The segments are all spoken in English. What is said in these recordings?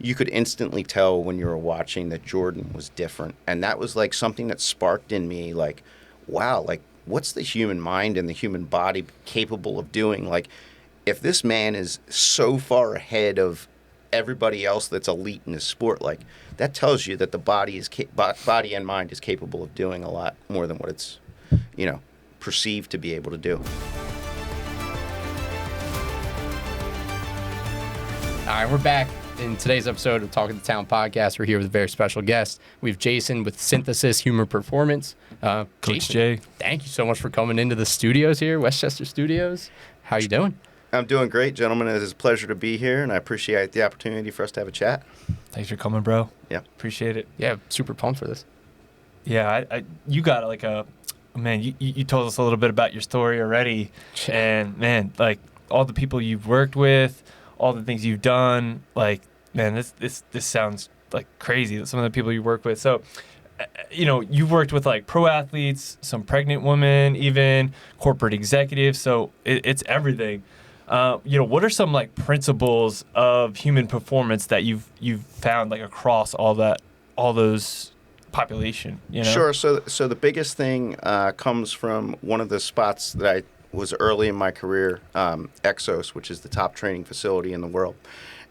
you could instantly tell when you were watching that Jordan was different. And that was like something that sparked in me, like, wow, like, what's the human mind and the human body capable of doing? Like, if this man is so far ahead of everybody else that's elite in his sport, like, that tells you that the body and mind is capable of doing a lot more than what it's, perceived to be able to do. All right, we're back. In today's episode of Talking the Town podcast, we're here with a very special guest. We have Jason with Synthesis Human Performance. Coach Jason, Jay. thank you so much for coming into the studios here, Westchester Studios. How you doing? I'm doing great, gentlemen. It is a pleasure to be here, and I appreciate the opportunity for us to have a chat. Thanks for coming, bro. Yeah. Appreciate it. Yeah, super pumped for this. Yeah, you got like you told us a little bit about your story already. And, man, like all the people you've worked with, all the things you've done, like, man, this sounds like crazy. Some of the people you work with. So, you've worked with like pro athletes, some pregnant women, even corporate executives. So it's everything. What are some like principles of human performance that you've found like across all those population? Sure. So the biggest thing comes from one of the spots that I was early in my career, Exos, which is the top training facility in the world.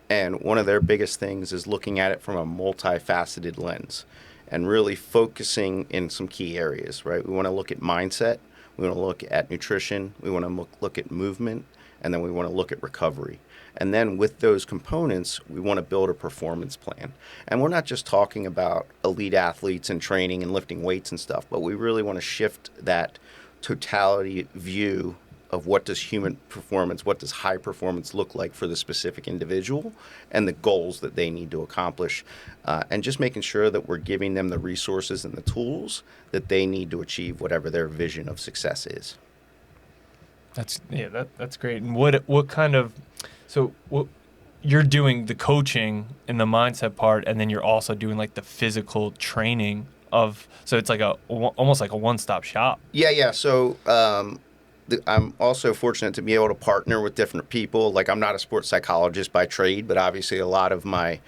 And one of their biggest things is looking at it from a multifaceted lens and really focusing in some key areas, right? We want to look at mindset. We want to look at nutrition. We want to look at movement. And then we want to look at recovery. And then with those components, we want to build a performance plan. And we're not just talking about elite athletes and training and lifting weights and stuff, but we really want to shift that totality view of what does human performance, what does high performance look like for the specific individual and the goals that they need to accomplish. And just making sure that we're giving them the resources and the tools that they need to achieve whatever their vision of success is. That's great. And what kind of, so what you're doing the coaching and the mindset part, and then you're also doing like the physical training so it's like almost like a one-stop shop. Yeah. So I'm also fortunate to be able to partner with different people. Like, I'm not a sports psychologist by trade, but obviously a lot of my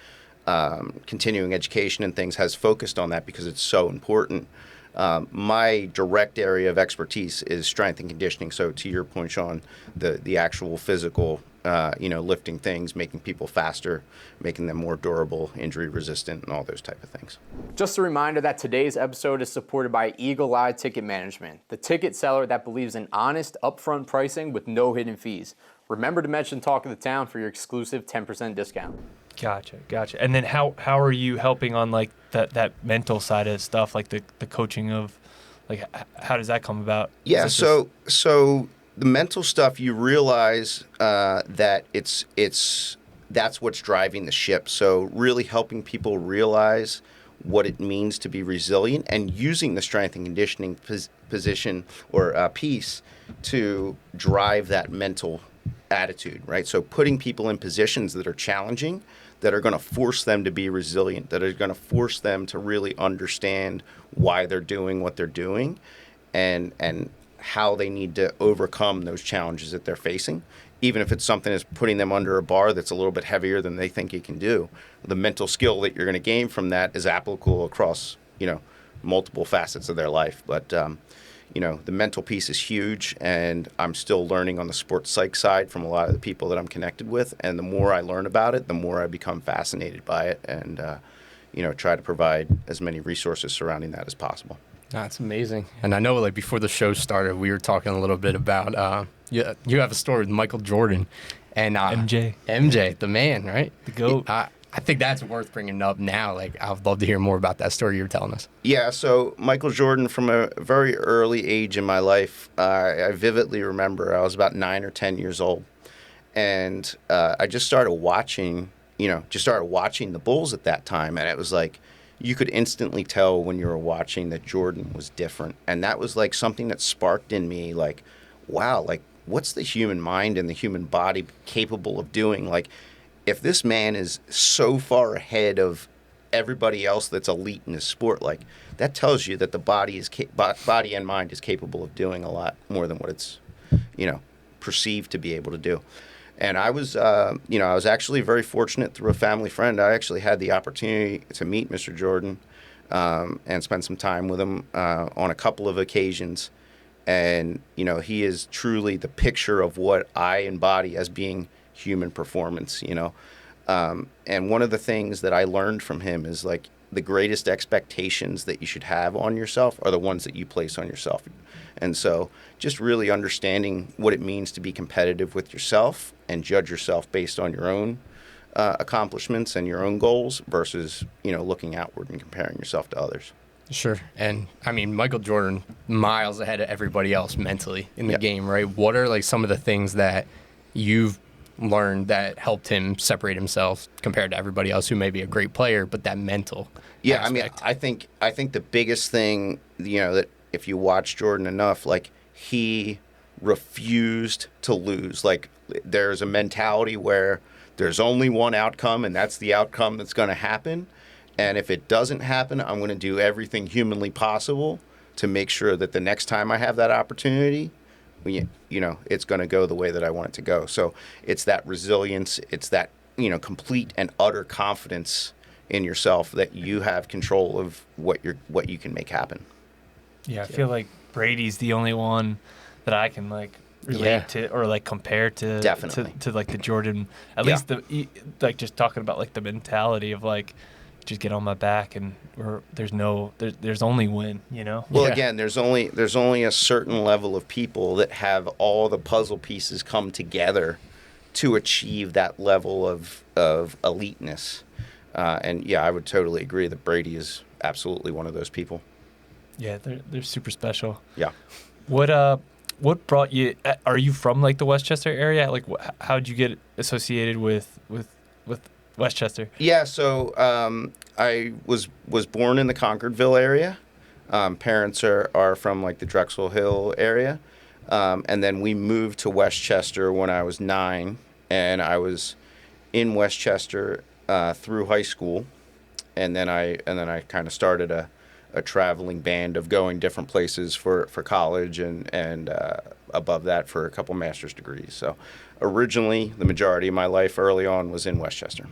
continuing education and things has focused on that because it's so important. My direct area of expertise is strength and conditioning. So to your point, Sean, the actual physical, lifting things, making people faster, making them more durable, injury resistant, and all those type of things. Just a reminder that today's episode is supported by Eagle Eye Ticket Management, the ticket seller that believes in honest, upfront pricing with no hidden fees. Remember to mention Talk of the Town for your exclusive 10% discount. Gotcha. And then how are you helping on like that mental side of stuff, like the coaching of, like, how does that come about? Yeah, so the mental stuff, you realize that that's what's driving the ship. So really helping people realize what it means to be resilient and using the strength and conditioning position or piece to drive that mental attitude, right? So putting people in positions that are challenging, that are going to force them to be resilient, that are going to force them to really understand why they're doing what they're doing and how they need to overcome those challenges that they're facing. Even if it's something that's putting them under a bar that's a little bit heavier than they think you can do, the mental skill that you're going to gain from that is applicable across, multiple facets of their life. But, the mental piece is huge, and I'm still learning on the sports psych side from a lot of the people that I'm connected with. And the more I learn about it, the more I become fascinated by it and, try to provide as many resources surrounding that as possible. That's amazing. And I know, like, before the show started, we were talking a little bit about you have a story with Michael Jordan and MJ, the man, right? The GOAT. I think that's worth bringing up now. Like, I'd love to hear more about that story you were telling us. Yeah, so Michael Jordan, from a very early age in my life, I vividly remember I was about 9 or 10 years old, and I just started watching the Bulls at that time, and it was like, you could instantly tell when you were watching that Jordan was different. And that was like something that sparked in me, like, wow, like, what's the human mind and the human body capable of doing? Like, if this man is so far ahead of everybody else that's elite in his sport, like, that tells you that the body and mind is capable of doing a lot more than what it's, perceived to be able to do. And I was, I was actually very fortunate through a family friend. I actually had the opportunity to meet Mr. Jordan and spend some time with him on a couple of occasions. And, he is truly the picture of what I embody as being human performance, And one of the things that I learned from him is like the greatest expectations that you should have on yourself are the ones that you place on yourself. And so just really understanding what it means to be competitive with yourself and judge yourself based on your own accomplishments and your own goals versus, looking outward and comparing yourself to others. Sure. And I mean, Michael Jordan, miles ahead of everybody else mentally in the game, right? What are like some of the things that you've learned that helped him separate himself compared to everybody else who may be a great player, but that mental aspect? I think the biggest thing, that if you watch Jordan enough, like he refused to lose. Like there's a mentality where there's only one outcome and that's the outcome that's going to happen. And if it doesn't happen, I'm going to do everything humanly possible to make sure that the next time I have that opportunity, it's going to go the way that I want it to go. So it's that resilience. It's that, complete and utter confidence in yourself that you have control of what you can make happen. Yeah, I feel like Brady's the only one that I can like relate to or like compare to. Definitely. To like the Jordan, at least like just talking about like the mentality of like, just get on my back and there's only win, Well, again, there's only a certain level of people that have all the puzzle pieces come together to achieve that level of eliteness. And I would totally agree that Brady is absolutely one of those people. Yeah, they're super special. Yeah. What brought you? Are you from like the Westchester area? Like, how'd you get associated with Westchester? Yeah, so I was born in the Concordville area. Parents are from like the Drexel Hill area, and then we moved to Westchester when I was 9, and I was in Westchester through high school, and then I kind of started a traveling band of going different places for college and above that for a couple master's degrees. So originally, the majority of my life early on was in Westchester.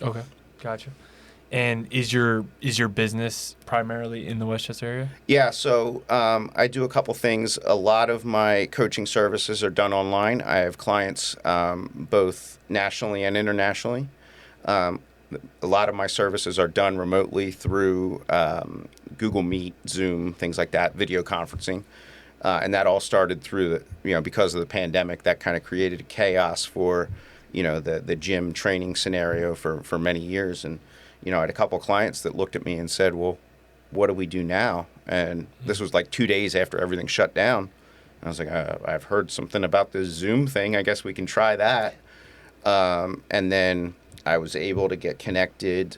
Okay, gotcha. And is your business primarily in the Westchester area? Yeah, so I do a couple things. A lot of my coaching services are done online. I have clients both nationally and internationally. A lot of my services are done remotely through Google Meet, Zoom, things like that, video conferencing. And that all started through because of the pandemic, that kind of created a chaos for, the gym training scenario for many years. And, I had a couple clients that looked at me and said, well, what do we do now? And this was like 2 days after everything shut down. I was like, I've heard something about this Zoom thing. I guess we can try that. And then I was able to get connected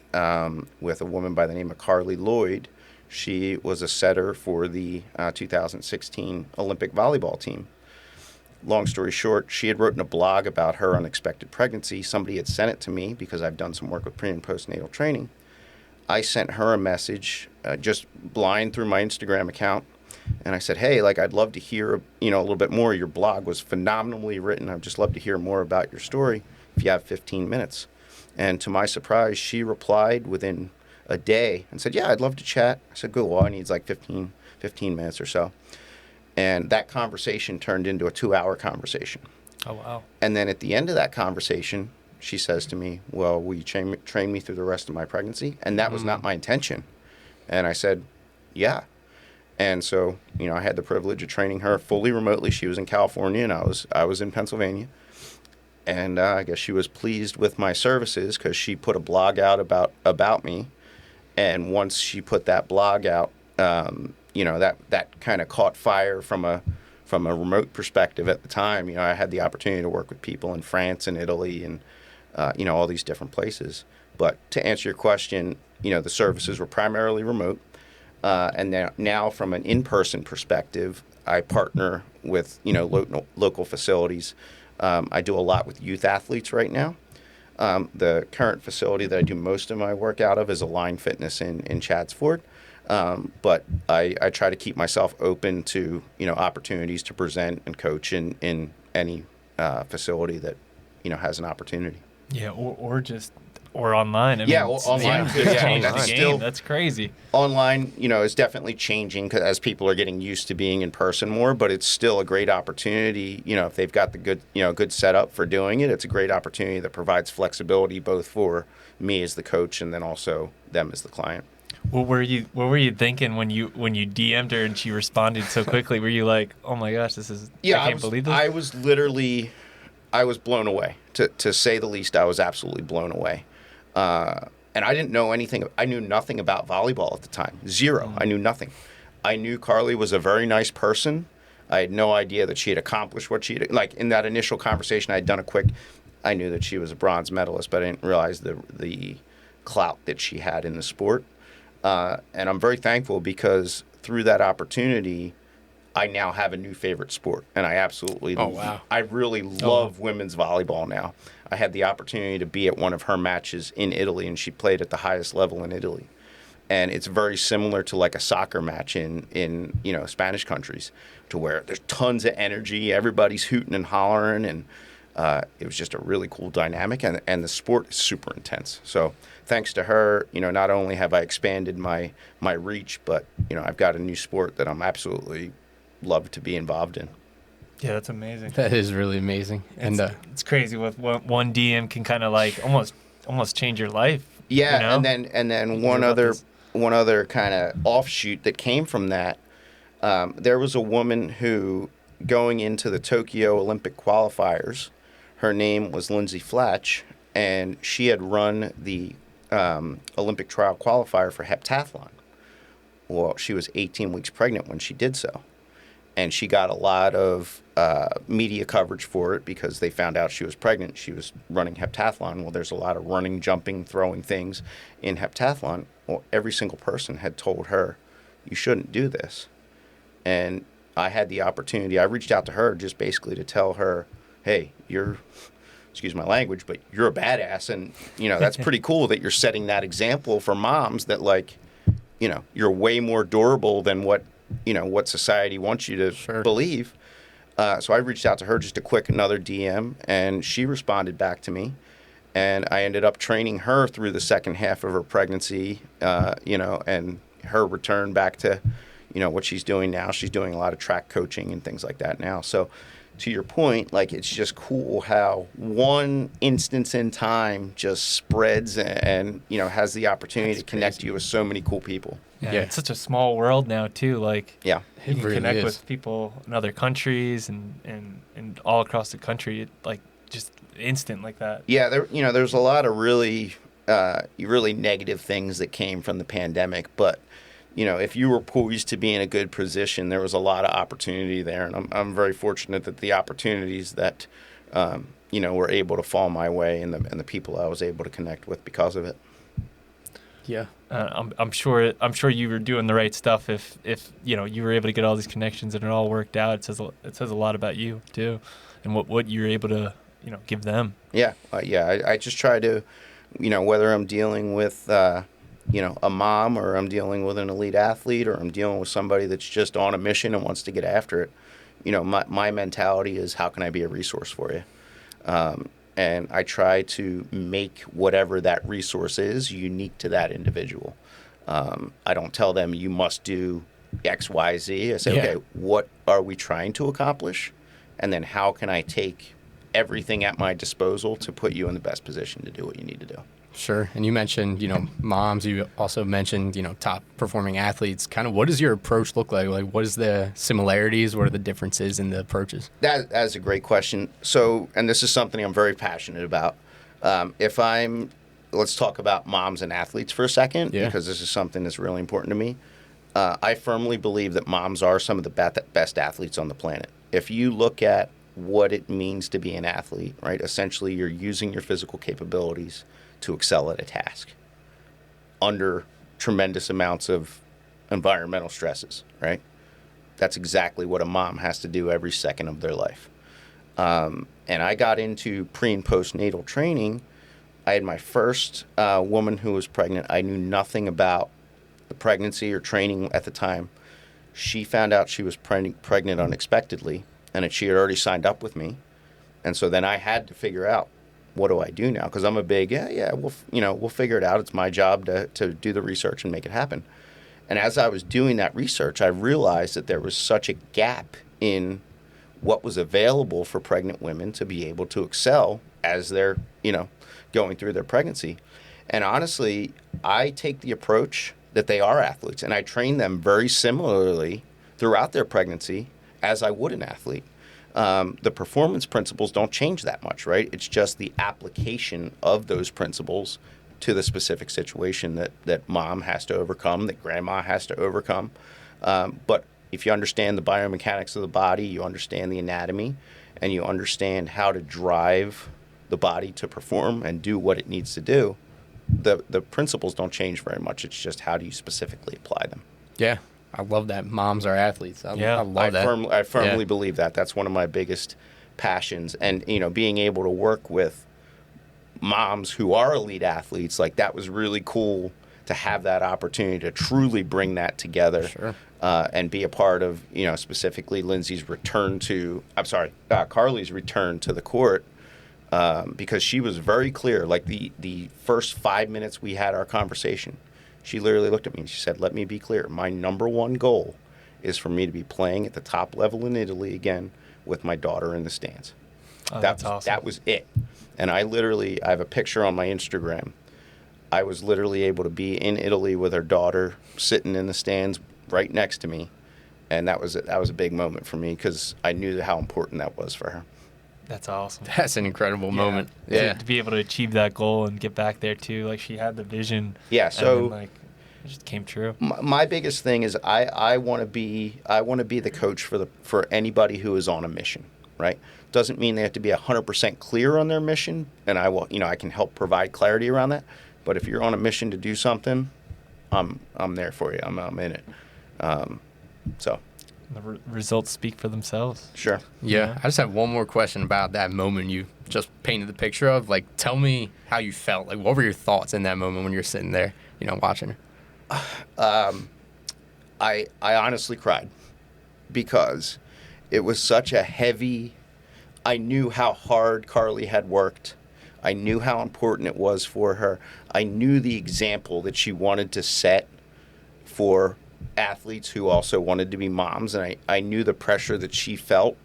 with a woman by the name of Carly Lloyd. She was a setter for the 2016 Olympic volleyball team. Long story short, she had written a blog about her unexpected pregnancy. Somebody had sent it to me because I've done some work with pre- and postnatal training. I sent her a message, just blind through my Instagram account, and I said, hey, I'd love to hear, a little bit more. Your blog was phenomenally written. I'd just love to hear more about your story if you have 15 minutes. And to my surprise, she replied within a day and said, yeah, I'd love to chat. I said, good, well, I need 15 minutes or so. And that conversation turned into a 2-hour conversation. Oh, wow. And then at the end of that conversation, she says to me, well, will you train me through the rest of my pregnancy? And that was not my intention. And I said, yeah. And so, I had the privilege of training her fully remotely. She was in California and I was in Pennsylvania. And I guess she was pleased with my services because she put a blog out about me. And once she put that blog out, that kind of caught fire from a remote perspective at the time. I had the opportunity to work with people in France and Italy and, all these different places. But to answer your question, the services were primarily remote. And now from an in-person perspective, I partner with, local facilities. I do a lot with youth athletes right now. The current facility that I do most of my work out of is Align Fitness in Chatsford. But I try to keep myself open to, opportunities to present and coach in any facility that, has an opportunity. Yeah, or online. I Yeah, mean, online too. Yeah, changed that's the game. still- That's crazy. Online, is definitely changing as people are getting used to being in person more, but it's still a great opportunity. If they've got the good setup for doing it, it's a great opportunity that provides flexibility both for me as the coach and then also them as the client. What were you thinking when you DM'd her and she responded so quickly? Were you like, oh my gosh, I can't believe this? I was literally, I was blown away. To say the least, I was absolutely blown away. And I didn't know anything. I knew nothing about volleyball at the time. Zero. I knew nothing. I knew Carly was a very nice person. I had no idea that she had accomplished what she had. Like in that initial conversation, I had done I knew that she was a bronze medalist, but I didn't realize the clout that she had in the sport. And I'm very thankful because through that opportunity, I now have a new favorite sport, and I absolutely, I really love women's volleyball now. I had the opportunity to be at one of her matches in Italy, and she played at the highest level in Italy. And it's very similar to like a soccer match in Spanish countries, to where there's tons of energy, everybody's hooting and hollering, and it was just a really cool dynamic, and the sport is super intense. So thanks to her, not only have I expanded my reach, but I've got a new sport that I'm absolutely love to be involved in. Yeah, that's amazing. That is really amazing. And it's crazy what one DM can kind of like almost change your life. Yeah, and then one other kind of offshoot that came from that. There was a woman who, going into the Tokyo Olympic qualifiers, her name was Lindsay Flatch, and she had run the Olympic trial qualifier for heptathlon. Well, she was 18 weeks pregnant when she did so. And she got a lot of media coverage for it because they found out she was pregnant. She was running heptathlon. Well, there's a lot of running, jumping, throwing things in heptathlon. Well, every single person had told her, you shouldn't do this. And I had the opportunity. I reached out to her just basically to tell her, hey, excuse my language, but you're a badass. And, that's pretty cool that you're setting that example for moms that, you're way more durable than what society wants you to believe. So I reached out to her, just a quick another DM, and she responded back to me. And I ended up training her through the second half of her pregnancy, and her return back to, what she's doing now. She's doing a lot of track coaching and things like that now. So to your point, it's just cool how one instance in time just spreads and has the opportunity to connect you with so many cool people. Yeah, it's such a small world now too. Yeah, you can connect with people in other countries and all across the country, just instant like that. Yeah, there's a lot of really negative things that came from the pandemic, but if you were poised to be in a good position, there was a lot of opportunity there, and I'm very fortunate that the opportunities that were able to fall my way and the people I was able to connect with because of it. Yeah. I'm sure you were doing the right stuff if you were able to get all these connections and it all worked out. It says a lot about you too, and what you were able to give them. Yeah, I just try to, whether I'm dealing with a mom, or I'm dealing with an elite athlete, or I'm dealing with somebody that's just on a mission and wants to get after it. My mentality is, how can I be a resource for you? And I try to make whatever that resource is unique to that individual. I don't tell them you must do X, Y, Z. I say, okay, what are we trying to accomplish? And then how can I take everything at my disposal to put you in the best position to do what you need to do? Sure. And you mentioned, moms. You also mentioned, top performing athletes. Kind of what does your approach look like? Like, what is the similarities? What are the differences in the approaches? That's a great question. So, and this is something I'm very passionate about. Let's talk about moms and athletes for a second, because this is something that's really important to me. I firmly believe that moms are some of the best athletes on the planet. If you look at what it means to be an athlete, right? Essentially, you're using your physical capabilities to excel at a task under tremendous amounts of environmental stresses, right? That's exactly what a mom has to do every second of their life. And I got into pre- and postnatal training. I had my first woman who was pregnant. I knew nothing about the pregnancy or training at the time. She found out she was pregnant unexpectedly, and that she had already signed up with me. And so then I had to figure out, what do I do now? Because I'm a big, we'll figure it out. It's my job to do the research and make it happen. And as I was doing that research, I realized that there was such a gap in what was available for pregnant women to be able to excel as they're, going through their pregnancy. And honestly, I take the approach that they are athletes, and I train them very similarly throughout their pregnancy as I would an athlete. The performance principles don't change that much, right? It's just the application of those principles to the specific situation that mom has to overcome, that grandma has to overcome. But if you understand the biomechanics of the body, you understand the anatomy, and you understand how to drive the body to perform and do what it needs to do, the principles don't change very much. It's just how do you specifically apply them. Yeah. I love that moms are athletes. I love that. I firmly believe that. That's one of my biggest passions. And, being able to work with moms who are elite athletes, like that was really cool to have that opportunity to truly bring that together. Sure. And be a part of, specifically Carly's return to the court, because she was very clear. Like the first 5 minutes we had our conversation, she literally looked at me and she said, "Let me be clear. My number one goal is for me to be playing at the top level in Italy again with my daughter in the stands." That's awesome. That was it. And I have a picture on my Instagram. I was literally able to be in Italy with her daughter sitting in the stands right next to me. And that was a big moment for me because I knew how important that was for her. That's awesome. That's an incredible moment. Yeah. To be able to achieve that goal and get back there too. Like she had the vision. Yeah. So and then, it just came true. My biggest thing is I want to be the coach for anybody who is on a mission, right? Doesn't mean they have to be 100% clear on their mission, and I can help provide clarity around that. But if you're on a mission to do something, I'm there for you. I'm in it. So The results speak for themselves. sure. Yeah. I just have one more question about that moment you just painted the picture of. Like, tell me how you felt. Like, what were your thoughts in that moment when you're sitting there, watching her? I honestly cried because it was such a heavy. I knew how hard Carly had worked. I knew how important it was for her. I knew the example that she wanted to set for athletes who also wanted to be moms, and I knew the pressure that she felt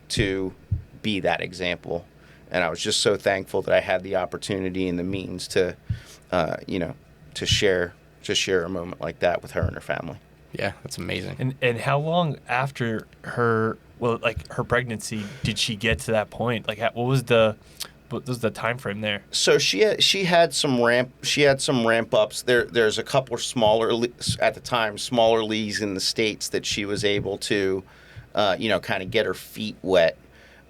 to be that example. And I was just so thankful that I had the opportunity and the means to share a moment like that with her and her family. Yeah, that's amazing. And how long after her pregnancy did she get to that point? Like, what was the time frame there? So she had some ramp ups. There's a couple smaller leagues in the States that she was able to, kind of get her feet wet.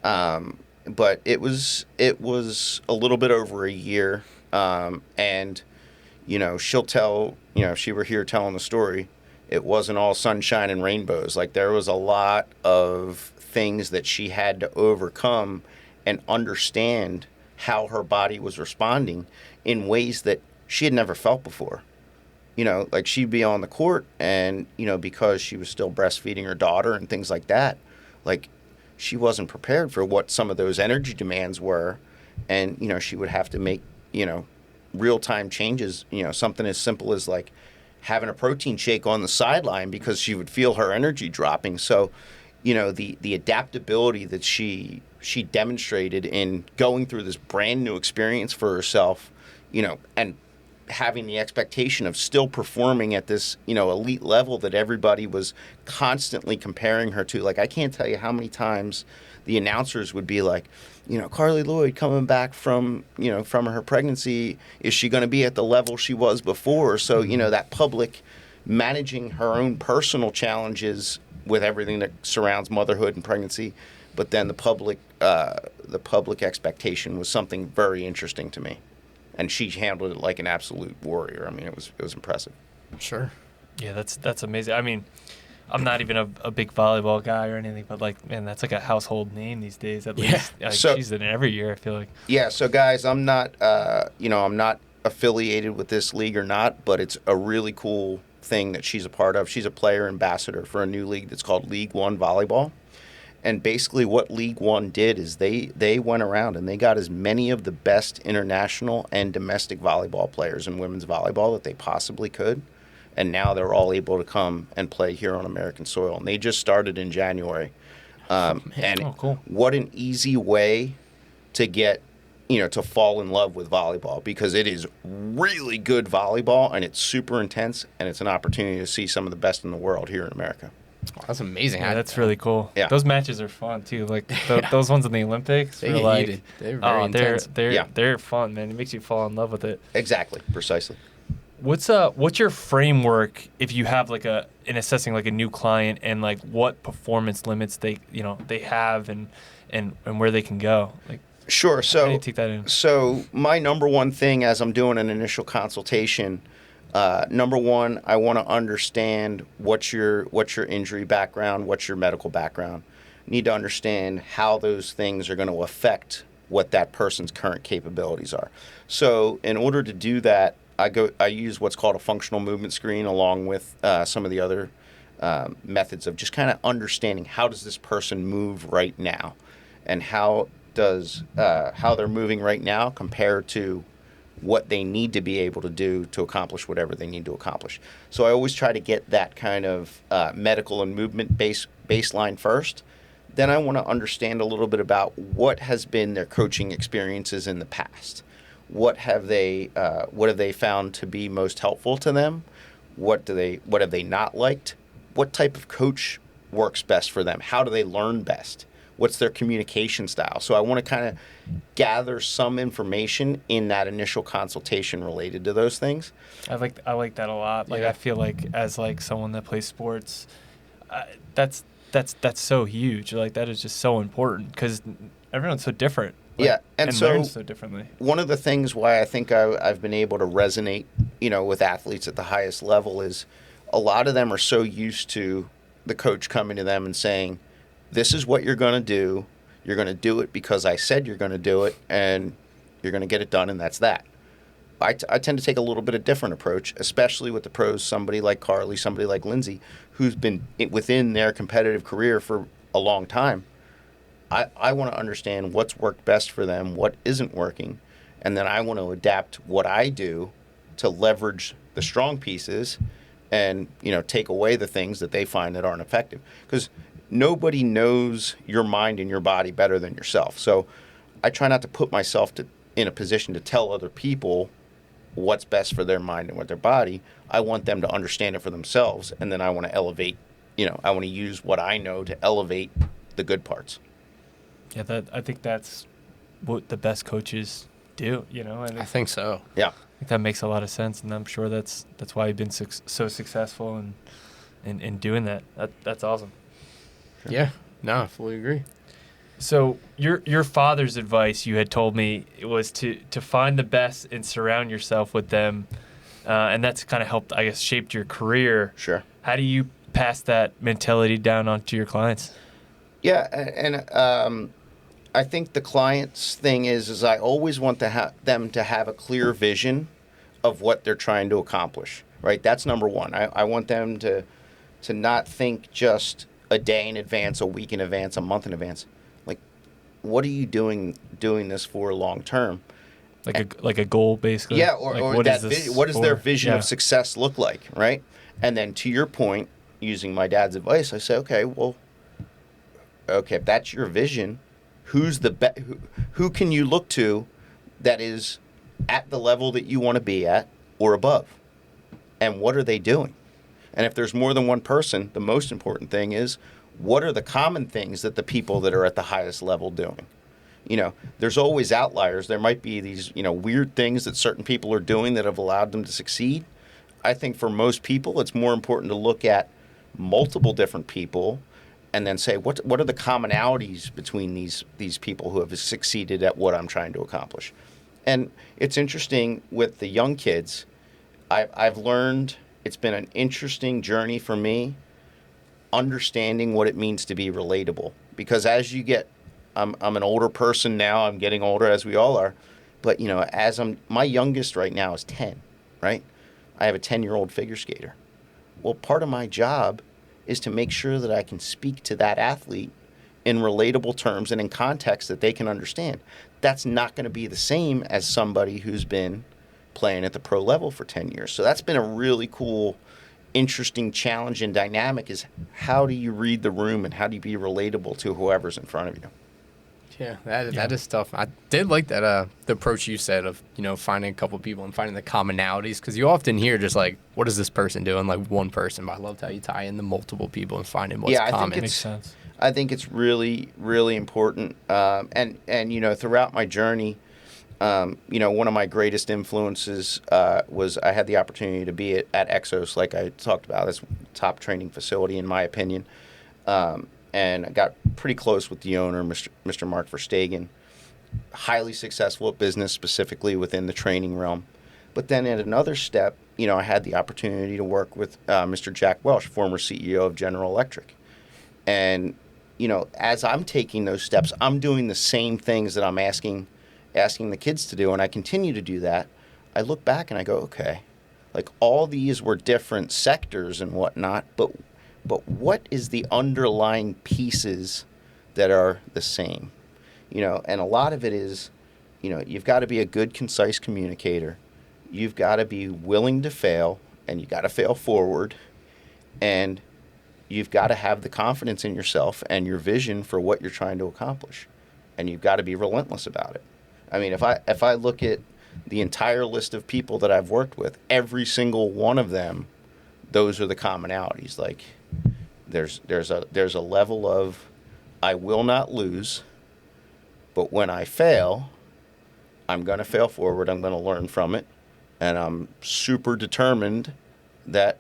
But it was a little bit over a year. And she'll tell, if she were here telling the story, it wasn't all sunshine and rainbows. Like there was a lot of things that she had to overcome and understand how her body was responding in ways that she had never felt before. Like she'd be on the court and, because she was still breastfeeding her daughter and things like that, like she wasn't prepared for what some of those energy demands were. And, she would have to make, real-time changes, something as simple as like having a protein shake on the sideline because she would feel her energy dropping. So, the adaptability that she demonstrated in going through this brand new experience for herself, and having the expectation of still performing at this, elite level that everybody was constantly comparing her to. Like, I can't tell you how many times the announcers would be like, Carly Lloyd coming back from her pregnancy, is she going to be at the level she was before? So, that public managing her own personal challenges with everything that surrounds motherhood and pregnancy, but then the public expectation was something very interesting to me. And she handled it like an absolute warrior. I mean, it was impressive. Sure. Yeah, that's amazing. I mean, I'm not even a big volleyball guy or anything, but that's like a household name these days. At least, So, she's in it every year. I feel like. Yeah. So guys, I'm not affiliated with this league or not, but it's a really cool thing that she's a part of. She's a player ambassador for a new league that's called League One Volleyball, And basically what League One did is they went around and they got as many of the best international and domestic volleyball players in women's volleyball that they possibly could. And now they're all able to come and play here on American soil. And they just started in January. Cool. What an easy way to get, to fall in love with volleyball, because it is really good volleyball and it's super intense, and it's an opportunity to see some of the best in the world here in America. That's amazing. Yeah, that's really cool. Yeah. Those matches are fun too. Like those ones in the Olympics They were get like, heated. They're very intense. They're fun, man. It makes you fall in love with it. Exactly, precisely. What's your framework if you have like in assessing like a new client, and like what performance limits they have and where they can go? Like, Sure. how do you take that in? So my number one thing as I'm doing an initial consultation, number one, I want to understand what's your injury background, what's your medical background. Need to understand how those things are going to affect what that person's current capabilities are. So in order to do that, I use what's called a functional movement screen, along with some of the other methods of just kind of understanding how does this person move right now, and how they're moving right now compare to what they need to be able to do to accomplish whatever they need to accomplish. So I always try to get that kind of medical and movement baseline first. Then I want to understand a little bit about what has been their coaching experiences in the past. What have they found to be most helpful to them? What have they not liked? What type of coach works best for them? How do they learn best? What's their communication style? So I want to kind of gather some information in that initial consultation related to those things. I like that a lot. Like, Yeah. I feel like as like someone that plays sports, that's so huge. Like, that is just so important because everyone's so different. Like, Yeah, and so learns so differently. One of the things why I think I've been able to resonate, with athletes at the highest level is a lot of them are so used to the coach coming to them and saying, this is what you're going to do. You're going to do it because I said you're going to do it, and you're going to get it done, and that's that. I tend to take a little bit of different approach, especially with the pros, somebody like Carly, somebody like Lindsay, who's been within their competitive career for a long time. I want to understand what's worked best for them, what isn't working, and then I want to adapt what I do to leverage the strong pieces and, take away the things that they find that aren't effective. Because nobody knows your mind and your body better than yourself. So I try not to put myself in a position to tell other people what's best for their mind and what their body. I want them to understand it for themselves, and then I want to elevate, I want to use what I know to elevate the good parts. Yeah, I think that's what the best coaches do. I think so. Yeah. I think that makes a lot of sense, and I'm sure that's why you've been so successful in doing that. That's awesome. Sure. Yeah. No, I fully agree. So your father's advice, you had told me, it was to find the best and surround yourself with them, and that's kind of helped, I guess, shaped your career. Sure. How do you pass that mentality down onto your clients? Yeah, and I think the client's thing is I always want them to have a clear vision of what they're trying to accomplish, right? That's number one. I want them to not think just a day in advance, a week in advance, a month in advance. Like, what are you doing this for long term? Like a goal, basically? Yeah, or what does their vision Yeah. of success look like, right? And then to your point, using my dad's advice, I say, okay, if that's your vision, who's who can you look to that is at the level that you want to be at or above? And what are they doing? And if there's more than one person, the most important thing is, what are the common things that the people that are at the highest level doing? There's always outliers. There might be these, weird things that certain people are doing that have allowed them to succeed. I think for most people, it's more important to look at multiple different people and then say, what are the commonalities between these people who have succeeded at what I'm trying to accomplish? And it's interesting with the young kids, I've learned, it's been an interesting journey for me, understanding what it means to be relatable. Because as you get, I'm an older person now, I'm getting older as we all are, but my youngest right now is 10, right? I have a 10-year-old figure skater. Well, part of my job is to make sure that I can speak to that athlete in relatable terms and in context that they can understand. That's not going to be the same as somebody who's been playing at the pro level for 10 years. So that's been a really cool, interesting challenge and dynamic, is how do you read the room and how do you be relatable to whoever's in front of you? Yeah, that is tough. I did like that the approach you said of, finding a couple people and finding the commonalities, because you often hear just like, what is this person doing? Like one person, but I loved how you tie in the multiple people and finding what's common. Makes sense. I think it's really, really important. And throughout my journey, one of my greatest influences was I had the opportunity to be at Exos, like I talked about. That's top training facility in my opinion. And I got pretty close with the owner, Mr. Mark Verstegen. Highly successful at business, specifically within the training realm. But then at another step, I had the opportunity to work with Mr. Jack Welch, former CEO of General Electric. And, as I'm taking those steps, I'm doing the same things that I'm asking the kids to do, and I continue to do that. I look back and I go, okay, like all these were different sectors and whatnot, but what is the underlying pieces that are the same? And a lot of it is, you've got to be a good, concise communicator. You've got to be willing to fail, and you've got to fail forward. And you've got to have the confidence in yourself and your vision for what you're trying to accomplish. And you've got to be relentless about it. I mean, if I look at the entire list of people that I've worked with, every single one of them, those are the commonalities. Like, there's a level of, I will not lose, but when I fail, I'm going to fail forward. I'm going to learn from it, and I'm super determined that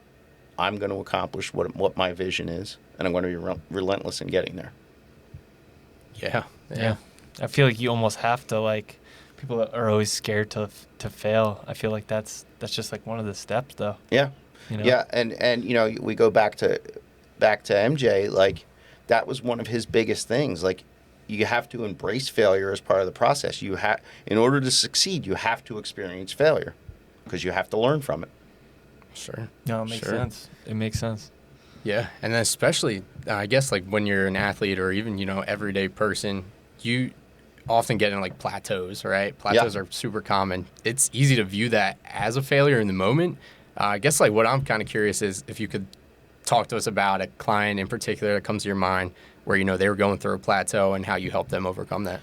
I'm going to accomplish what my vision is, and I'm going to be relentless in getting there. Yeah. I feel like you almost have to, like, people that are always scared to fail. I feel like that's just like one of the steps, though. Yeah. Yeah, and we go back to MJ, like that was one of his biggest things. Like, you have to embrace failure as part of the process. In order to succeed, you have to experience failure because you have to learn from it. Sure. No, it makes sense. It makes sense. Yeah, and then especially, I guess, like when you're an athlete or even, everyday person, you often get in like plateaus, right? Plateaus are super common. It's easy to view that as a failure in the moment. I guess like what I'm kind of curious is if you could talk to us about a client in particular that comes to your mind where, they were going through a plateau and how you helped them overcome that.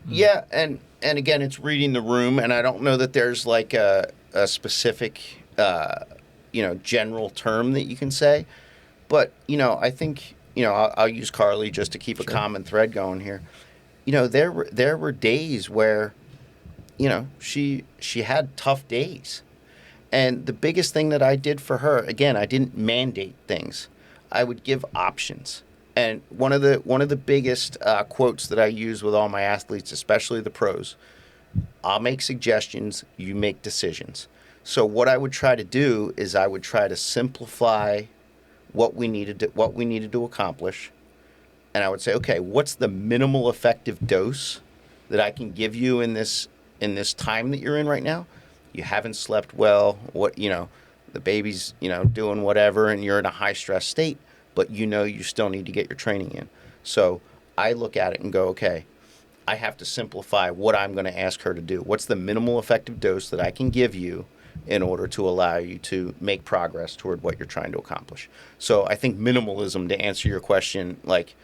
Yeah, and again, it's reading the room, and I don't know that there's like a specific, general term that you can say. But, I think, I'll use Carly just to keep a common thread going here. There were days where, she had tough days. And the biggest thing that I did for her, again, I didn't mandate things. I would give options. And one of the biggest quotes that I use with all my athletes, especially the pros, I'll make suggestions, you make decisions. So what I would try to do is I would try to simplify what we needed to accomplish. And I would say, okay, what's the minimal effective dose that I can give you in this time that you're in right now? You haven't slept well, the baby's, doing whatever, and you're in a high stress state, but you still need to get your training in. So I look at it and go, okay, I have to simplify what I'm going to ask her to do. What's the minimal effective dose that I can give you in order to allow you to make progress toward what you're trying to accomplish? So I think minimalism, to answer your question, like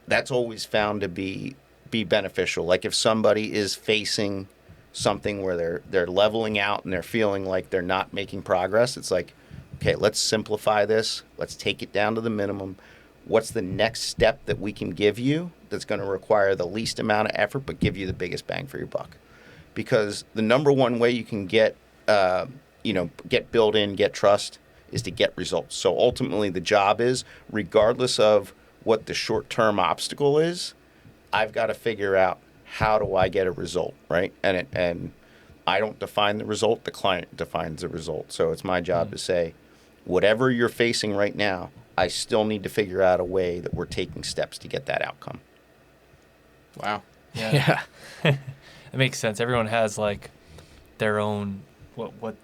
that's always found to be beneficial. Like if somebody is facing something where they're leveling out and they're feeling like they're not making progress, it's like, okay, let's simplify this. Let's take it down to the minimum. What's the next step that we can give you that's going to require the least amount of effort but give you the biggest bang for your buck? Because the number one way you can get built in, get trust, is to get results. So ultimately the job is, regardless of what the short-term obstacle is, I've got to figure out, how do I get a result, right? And I don't define the result, the client defines the result. So it's my job to say, whatever you're facing right now, I still need to figure out a way that we're taking steps to get that outcome. Wow. Yeah. It makes sense. Everyone has like their own what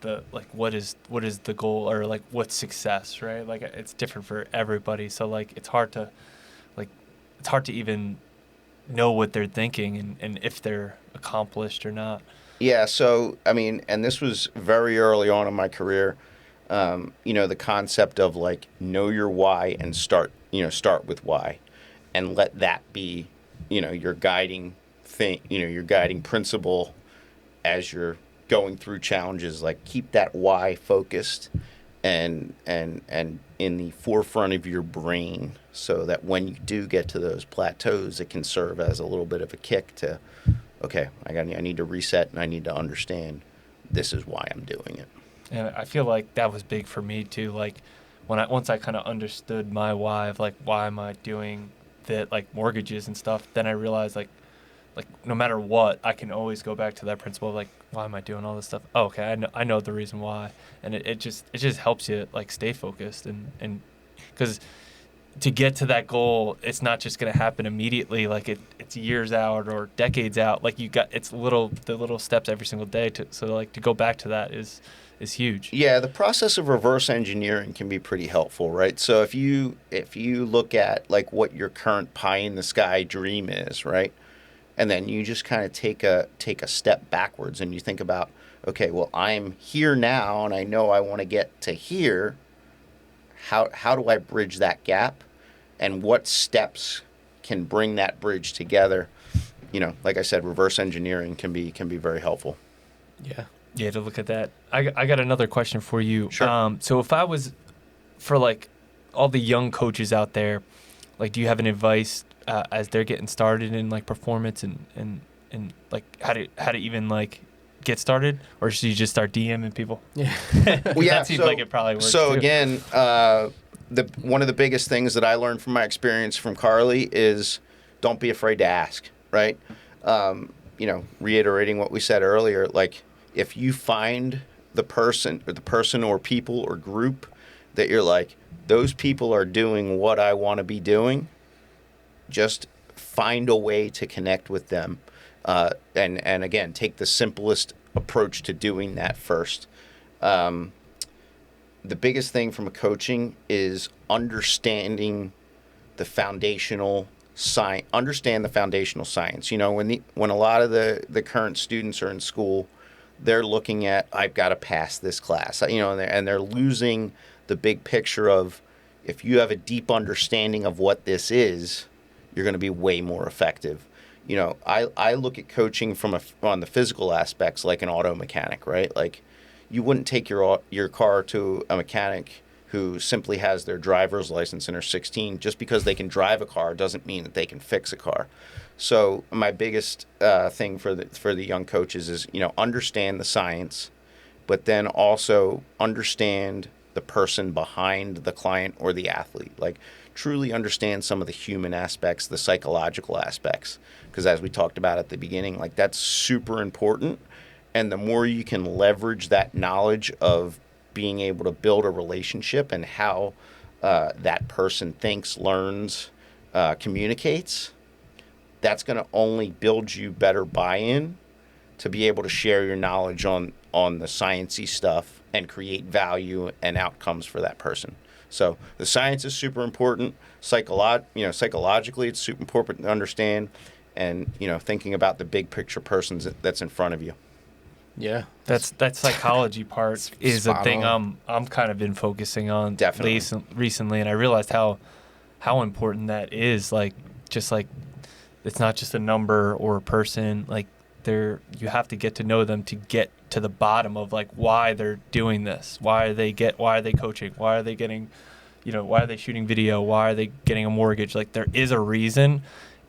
is the goal, or like what's success, right? Like it's different for everybody. So like it's hard to like it's hard to even know what they're thinking and if they're accomplished or not. Yeah, so I mean, and this was very early on in my career. The concept of like know your why and start with why, and let that be, your guiding thing, your guiding principle as you're going through challenges. Like keep that why focused and in the forefront of your brain, so that when you do get to those plateaus, it can serve as a little bit of a kick to, okay, I need to reset and I need to understand this is why I'm doing it. And I feel like that was big for me too. Like once I kind of understood my why of like why am I doing that, like mortgages and stuff, then I realized like no matter what, I can always go back to that principle of like why am I doing all this stuff? Oh, okay, I know the reason why, and it just helps you like stay focused and because to get to that goal, it's not just going to happen immediately. Like it's years out or decades out. Like it's the little steps every single day. To go back to that is huge. Yeah, the process of reverse engineering can be pretty helpful, right? So if you look at like what your current pie in the sky dream is, right? And then you just kind of take a step backwards and you think about, okay, well, I'm here now and I know I want to get to here. How do I bridge that gap, and what steps can bring that bridge together? Like I said, reverse engineering can be very helpful. Yeah, to look at that. I got another question for you. Sure. So if I was, for like all the young coaches out there, like do you have any advice as they're getting started in like performance and like how to even like get started, or should you just start DMing people? Yeah. Well, yeah, that seems like it probably works. So too. again, one of the biggest things that I learned from my experience from Carly is don't be afraid to ask, right? Reiterating what we said earlier, like if you find the person or people or group that you're like, those people are doing what I want to be doing, just find a way to connect with them. And again, take the simplest approach to doing that first. The biggest thing from a coaching is understanding the foundational science. Understand the foundational science. When a lot of the current students are in school, they're looking at, I've got to pass this class, and they're losing the big picture of, if you have a deep understanding of what this is, you're going to be way more effective. I look at coaching on the physical aspects like an auto mechanic, right? Like you wouldn't take your car to a mechanic who simply has their driver's license and are 16. Just because they can drive a car doesn't mean that they can fix a car. So my biggest thing for the young coaches is, understand the science, but then also understand the person behind the client or the athlete. Like truly understand some of the human aspects, the psychological aspects, because as we talked about at the beginning, like that's super important. And the more you can leverage that knowledge of being able to build a relationship and how that person thinks, learns, communicates, that's going to only build you better buy-in to be able to share your knowledge on the sciencey stuff and create value and outcomes for that person. So the science is super important. Psychologically, it's super important to understand, and thinking about the big picture person that's in front of you. Yeah, that psychology part is a thing on. I'm kind of been focusing on Definitely. recently, and I realized how important that is. Like just like it's not just a number or a person. Like you have to get to know them to get to the bottom of like why they're doing this. Why are they coaching? Why are they getting, why are they shooting video? Why are they getting a mortgage? Like there is a reason.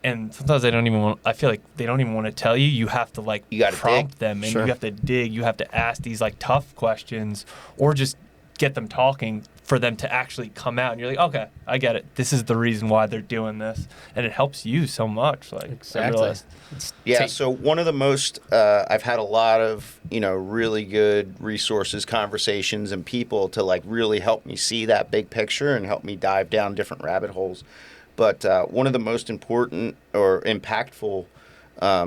And sometimes I feel like they don't even want to tell you. You have to like prompt them, and Sure. you have to dig. You have to ask these like tough questions, or just get them talking for them to actually come out. And you're like, okay, I get it. This is the reason why they're doing this, and it helps you so much. Like Exactly. I realized. Yeah, so one of the most, I've had a lot of, really good resources, conversations, and people to like really help me see that big picture and help me dive down different rabbit holes. But one of the most important or impactful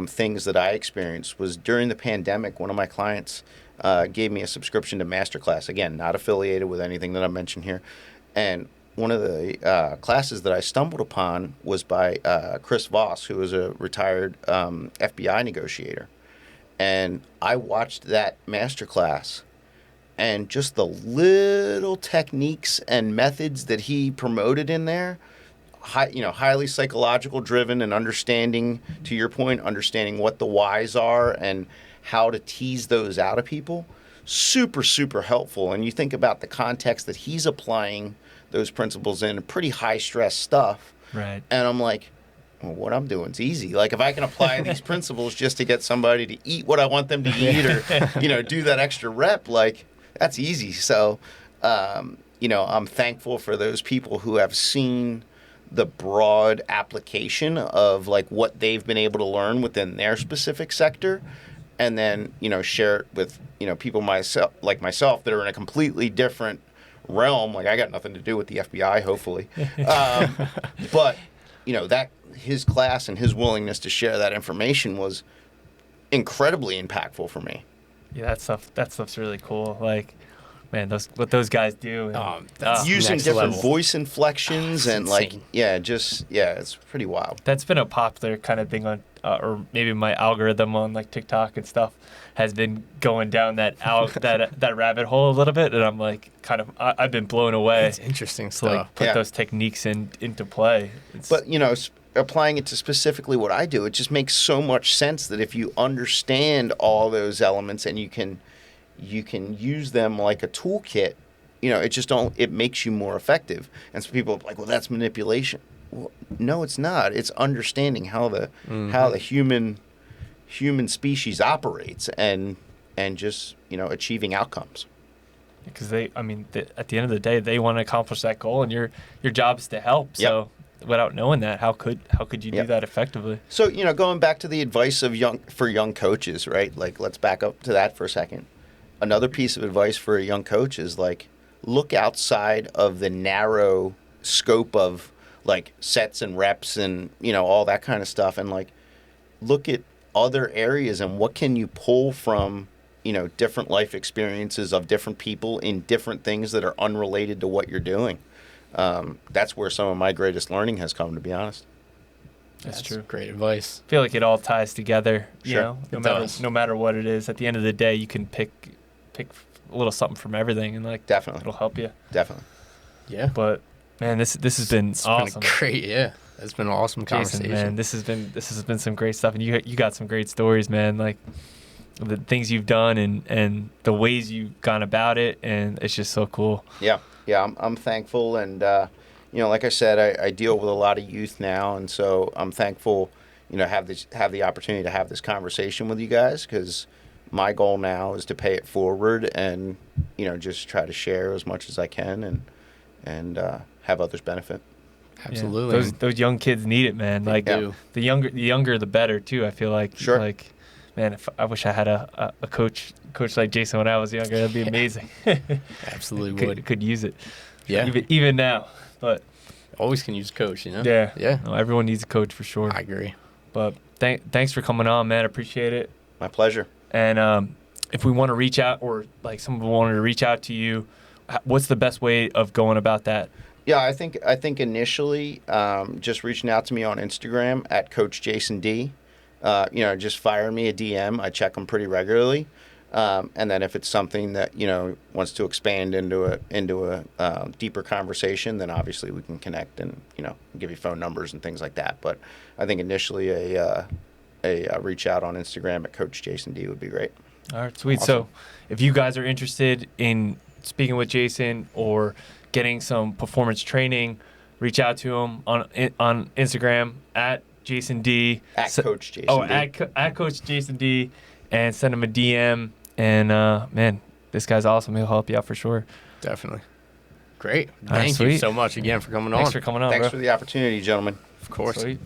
things that I experienced was during the pandemic. One of my clients gave me a subscription to Masterclass. Again, not affiliated with anything that I mentioned here. And classes that I stumbled upon was by Chris Voss, who was a retired FBI negotiator, and I watched that master class, and just the little techniques and methods that he promoted in there, highly psychological driven, and understanding, to your point, understanding what the whys are and how to tease those out of people. Super, super helpful. And you think about the context that he's applying those principles in, pretty high stress stuff. Right. And I'm like, well, what I'm doing is easy. Like, if I can apply these principles just to get somebody to eat what I want them to eat, or, do that extra rep, like, that's easy. So, I'm thankful for those people who have seen the broad application of like what they've been able to learn within their specific sector, and then share it with people like myself that are in a completely different realm. Like, I got nothing to do with the FBI, hopefully, but that his class and his willingness to share that information was incredibly impactful for me. Yeah, that stuff's really cool. Like, man, what those guys do. That's using next different level. voice inflections and insane. it's pretty wild. That's been a popular kind of thing on, or maybe my algorithm on like TikTok and stuff has been going down that that rabbit hole a little bit, and I'm like, I've been blown away. It's interesting to stuff. like put those techniques into play. But applying it to specifically what I do, it just makes so much sense that if you understand all those elements and you can use them like a toolkit, it makes you more effective. And so people are like, well, that's manipulation. Well, no, it's not. It's understanding how the human species operates and just achieving outcomes. Because at the end of the day, they want to accomplish that goal, and your job is to help. Yep. So without knowing that, how could you do that effectively? So going back to the advice of young coaches, right? Like, let's back up to that for a second. Another piece of advice for a young coach is like, look outside of the narrow scope of like sets and reps and all that kind of stuff, and like look at other areas and what can you pull from different life experiences of different people in different things that are unrelated to what you're doing. That's where some of my greatest learning has come, to be honest. That's true. Great advice. I feel like it all ties together. Sure. No matter what it is. At the end of the day, you can pick a little something from everything, and like Definitely. it'll help you. Definitely. Yeah. But man, this has been awesome. Been great. Yeah. It's been an awesome conversation. Jason, man, this has been some great stuff, and you got some great stories, man. Like the things you've done and the ways you've gone about it, and it's just so cool. Yeah. I'm thankful, and like I said, I deal with a lot of youth now, and so I'm thankful, have the opportunity to have this conversation with you guys, because my goal now is to pay it forward and just try to share as much as I can and have others benefit. Absolutely. Yeah. Those young kids need it, man. Like do. the younger the better too. I feel like. Sure. Like, man, if I wish I had a coach like Jason when I was younger, that'd be amazing. Absolutely could use it. Yeah. Even now, but always can use a coach, Yeah. Yeah. No, everyone needs a coach for sure. I agree. But thanks for coming on, man. Appreciate it. My pleasure. And if we want to reach out, or like someone wanted to reach out to you, what's the best way of going about that? Yeah, I think initially just reaching out to me on Instagram at Coach Jason D. Just fire me a DM. I check them pretty regularly. And then if it's something that wants to expand into a deeper conversation, then obviously we can connect and give you phone numbers and things like that. But I think initially a reach out on Instagram at Coach Jason D would be great. All right, sweet. Awesome. So if you guys are interested in speaking with Jason or getting some performance training, reach out to him on Instagram at Jason D. At Coach Jason D. At Coach Jason D. And send him a DM. And man, this guy's awesome. He'll help you out for sure. Definitely. Great. All right, Thank you sweet. so much again for coming on. Thanks for coming on, Thanks bro. for the opportunity, gentlemen. Of course. Sweet.